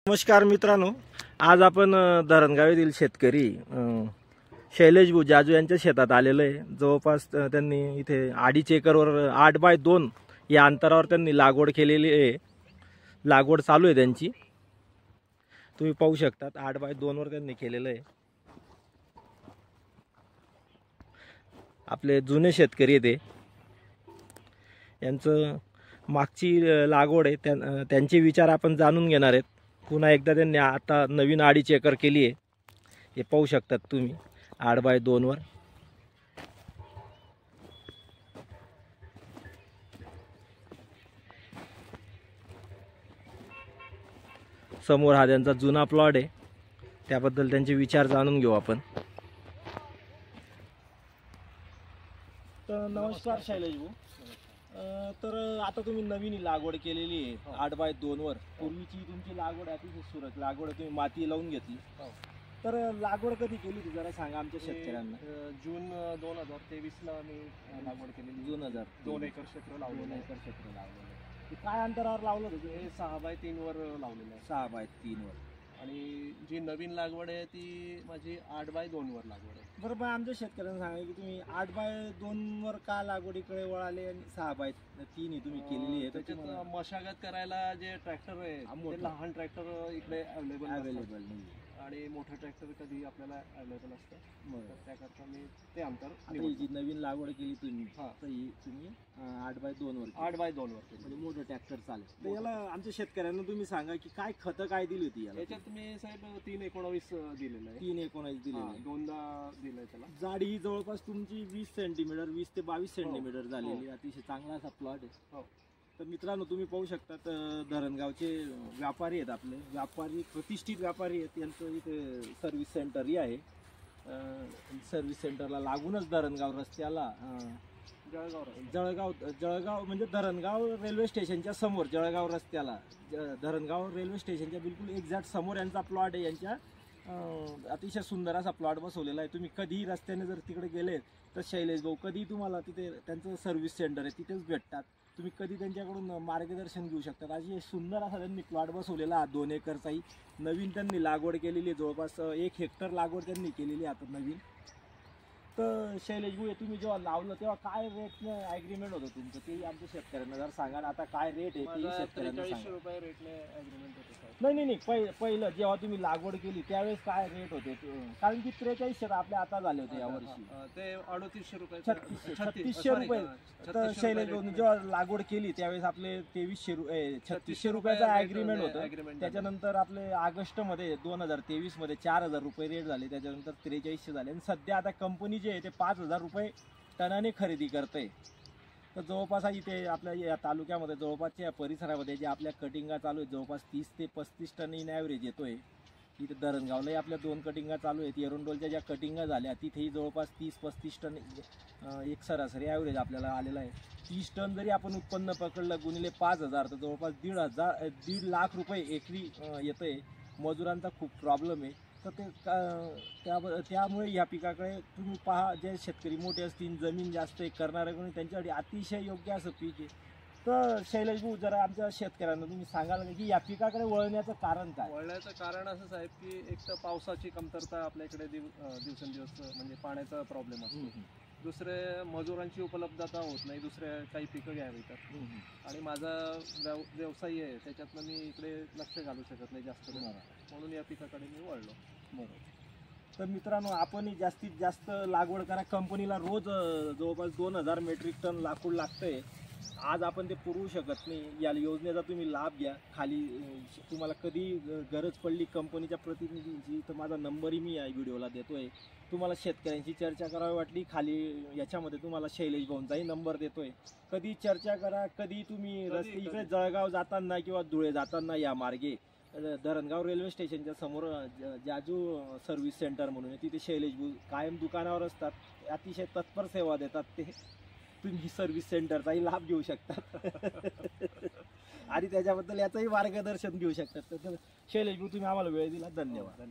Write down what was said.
नमस्कार मित्रांनो, आज आपण धरणगाव येथील शेतकरी शैलेश भाऊ जाजू यांच्या शेतात आलेलो आहे। जवळपास त्यांनी इथे 2.5 एकरवर 8x2 या अंतरावर त्यांनी लागवड केलेली आहे। लागवड चालू आहे त्यांची, तुम्ही पाहू शकता 8x2 वर त्यांनी केलेलं आहे। आपले जुने शेतकरी आहेत, यांचं मागची लागवड आहे, त्यांचे विचार आपण जाणून घेणार आहेत। पुन्हा एकदा त्यांनी आता नवीन 2.5 एकर केली आहे, हे पाहू शकतात तुम्ही 8x2 वर। समोर हा त्यांचा जुना प्लॉट आहे, त्याबद्दल त्यांचे विचार जाणून घेऊ आपण। तर नमस्कार शैलेश भाऊ, तर आता तुम्ही नवीन लागवड केलेली आहे 8x2 वर। पूर्वीची तुमची लागवड अतिशय सुरत लागवड, तुम्ही माती लावून घेतली। तर लागवड कधी केली ती जरा सांगा आमच्या शेतकऱ्यांना। जून 2023 ला मी लागवड केलेली। जून 2000 2 एकर क्षेत्र लावलेलं आहे। काय अंतरावर लावलं होतं? हे 6x3 वर लावलेलं आहे। 6x3 वर। आणि जी नवीन लागवड आहे ती माझी 8x2 वर लागवड आहे। बरोबर, आमच्या शेतकऱ्यांना सांगा की तुम्ही 8x2 वर का लागवडीकडे वळाले आणि 6x3 तुम्ही केलेली आहे? त्याच्यात मशागत करायला जे ट्रॅक्टर आहे ते लहान ट्रॅक्टर इकडे अवेलेबल नाही, आणि मोठं ट्रॅक्टर कधी आपल्याला अवेलेबल असतं, त्याकरता मी ते अंतर जी नवीन लागवड केली तुम्ही, तर ही तुम्ही 8x2 वर 8x2 वर केली, म्हणजे मोठं ट्रॅक्टर चालेल। तर याला आमच्या शेतकऱ्यांना तुम्ही सांगा की काय खतं काय दिली होती याला? याच्यात मी साहेब 319 दिलेलं आहे। 319 दिलेलं, दोनदा दिलंय त्याला। जाडी ही जवळपास तुमची 20 सेंटीमीटर, 20 ते 22 सेंटीमीटर झालेली, अतिशय चांगला असा प्लॉट आहे। तर मित्रांनो, तुम्ही पाहू शकता धरणगावचे व्यापारी आहेत, आपले व्यापारी प्रतिष्ठित व्यापारी आहेत। यांचं इथे सर्व्हिस सेंटरही आहे। सर्व्हिस सेंटरला लागूनच धरणगाव रस्त्याला जळगाव म्हणजे धरणगाव रेल्वे स्टेशनच्या समोर, जळगाव रस्त्याला धरणगाव रेल्वे स्टेशनच्या बिलकुल एक्झॅक्ट समोर यांचा प्लॉट आहे। यांच्या अतिशय सुंदर असा प्लॉट बसवलेला आहे। तुम्ही कधीही रस्त्याने जर तिकडे गेले तर शैलेश भाऊ कधीही तुम्हाला तिथे त्यांचं सर्व्हिस सेंटर आहे, तिथेच भेटतात। तुम्ही कधी त्यांच्याकडून मार्गदर्शन घेऊ शकता। अशी सुंदर असा त्यांनी प्लॉट बसवलेला 2 एकरचाही नवीन त्यांनी लागवड केलेली आहे। जवळपास 1 हेक्टर लागवड त्यांनी केलेली आहे आता नवीन। तर शैलेश भाऊ, तुम्ही जेव्हा लावलं तेव्हा काय रेटने ॲग्रीमेंट होतं तुमचं, ते आमच्या शेतकऱ्यांना जर सांगा। आता काय रेट आहे ते शेतकऱ्यांना सांगा। 4300 रुपये रेटने ॲग्रीमेंट होतं। नाही, पहिलं जेव्हा तुम्ही लागवड केली त्यावेळेस काय रेट होते? कारण की 4300 आपल्या आता झाले होते यावर्षी, ते 3800 रुपये 3600 रुपये। तर शैलेश भाऊ जेव्हा लागवड केली त्यावेळेस आपले 3600 रुपयाचा ॲग्रीमेंट होतं। त्याच्यानंतर आपले ऑगस्ट मध्ये 2023 मध्ये 4000 रुपये रेट झाले, त्याच्यानंतर 4300 झाले, आणि सध्या आता कंपनी जे आहे ते 5000 रुपये टनाने खरेदी करते। तर जवळपास इथे आपल्या या तालुक्यामध्ये जवळपासच्या या परिसरामध्ये जे आपल्या कटिंगा चालू आहेत, जवळपास 30 ते 35 टन इन ॲव्हरेज येतोय। इथे धरणगावलाही आपल्या 2 कटिंगा चालू आहेत। एरंडोलच्या ज्या कटिंगा झाल्या तिथेही जवळपास 30-35 टन एक सरासरी ॲव्हरेज आपल्याला आलेला आहे। 30 टन जरी आपण उत्पन्न पकडलं गुणिले 5000 तर जवळपास 1.5 लाख रुपये एकरी येतंय। मजुरांचा खूप प्रॉब्लेम आहे, तर ते त्यामुळे या पिकाकडे तुम्ही पहा, जे शेतकरी मोठे असतील, जमीन जास्त करणारे कोणी, त्यांच्यासाठी अतिशय योग्य असं पीक आहे। तर शैलेश भाऊ, जरा आमच्या शेतकऱ्यांना तुम्ही सांगाल की या पिकाकडे वळण्याचं कारण काय? वळण्याचं कारण असं साहेब की एक तर पावसाची कमतरता आपल्याकडे दिवसेंदिवस म्हणजे पाण्याचा प्रॉब्लेम असतो। दुसरे मजुरांची उपलब्धता होत नाही, दुसरे काही पिकं घ्यावी तर, आणि माझा व्यवसाय आहे त्याच्यातनं मी इकडे लक्ष घालू शकत नाही जास्त, म्हणून या पिकाकडे मी वळलो। बरोबर। तर मित्रांनो, आपण जास्तीत जास्त लागवड करा। कंपनीला रोज जवळपास 2000 मेट्रिक टन लाकूड लागतंय। आज आपण ते पुरवू शकत नाही। या योजनेचा तुम्ही लाभ घ्या। खाली तुम्हाला कधी गरज पडली कंपनीच्या प्रतिनिधींची तर माझा नंबरही मी या व्हिडिओला देतोय। तुम्हाला शेतकऱ्यांची चर्चा करावी वाटली, खाली याच्यामध्ये तुम्हाला शैलेश भाऊंचाही नंबर देतोय। कधी चर्चा करा, कधी तुम्ही रस्ते इकडे जळगाव जाताना किंवा धुळे जाताना या मार्गे धरणगाव रेल्वे स्टेशनच्या समोर जाजू सर्व्हिस सेंटर म्हणून आहे, तिथे शैलेश भाऊ कायम दुकानावर असतात। अतिशय तत्पर सेवा देतात ते। तुम्ही सर्व्हिस सेंटरचाही लाभ घेऊ शकतात आणि त्याच्याबद्दल याचंही मार्गदर्शन घेऊ शकतात। तर शैलेश भाऊ, तुम्ही आम्हाला वेळ दिला, धन्यवाद।